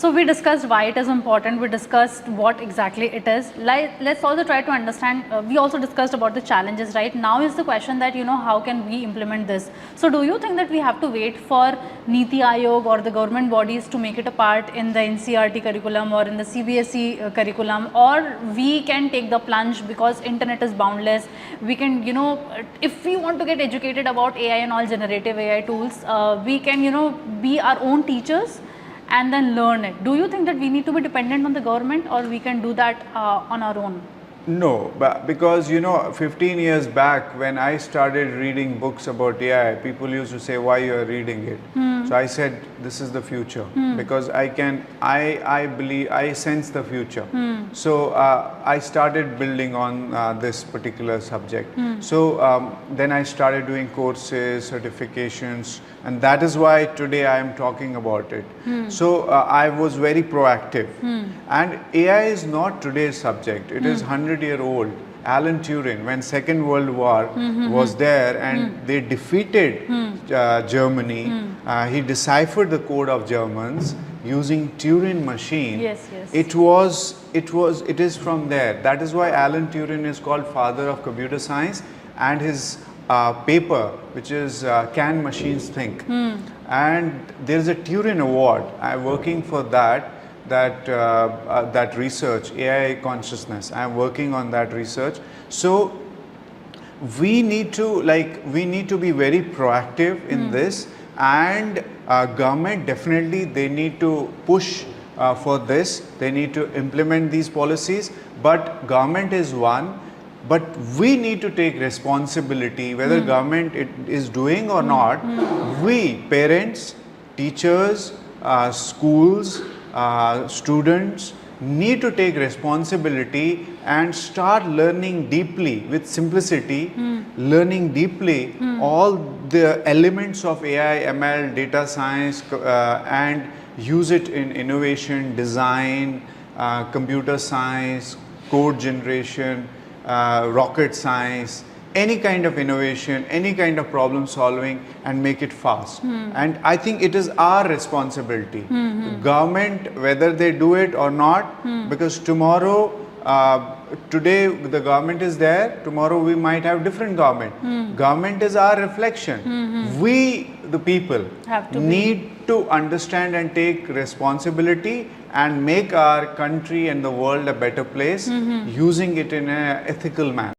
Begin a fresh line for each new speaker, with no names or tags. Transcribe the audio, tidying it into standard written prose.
So we discussed why it is important, we discussed what exactly it is. Let's also try to understand, we also discussed about the challenges, right? Now is the question that, how can we implement this? So do you think that we have to wait for Niti Aayog or the government bodies to make it a part in the NCERT curriculum or in the CBSE curriculum, or we can take the plunge because internet is boundless? We can, if we want to get educated about AI and all generative AI tools, we can, be our own teachers and then learn it. Do you think that we need to be dependent on the government, or we can do that on our own?
No, but because 15 years back when I started reading books about AI, people used to say, why you are reading it? So I said, this is the future, because I believe, I sense the future. So I started building on this particular subject. So then I started doing courses, certifications, and that is why today I am talking about it. So I was very proactive. And AI is not today's subject, it is 100-year-old. Alan Turing, when Second World War was there and they defeated Germany, he deciphered the code of Germans using Turing machine.
Yes.
It is from there. That is why Alan Turing is called father of computer science, and his paper, which is Can Machines Think? And there is a Turing Award. I'm working for that research, AI consciousness. I'm working on that research. So we need to be very proactive in this, and government definitely, they need to push for this. They need to implement these policies, but government is one. But we need to take responsibility, whether government is doing or not. We, parents, teachers, schools, students, need to take responsibility and start learning deeply with simplicity, learning deeply all the elements of AI, ML, data science, and use it in innovation, design, computer science, code generation, rocket science, any kind of innovation, any kind of problem solving, and make it fast. And I think it is our responsibility. Government, whether they do it or not, because tomorrow, today the government is there, tomorrow we might have different government. Government is our reflection. We, the people, need to understand and take responsibility and make our country and the world a better place, using it in an ethical manner.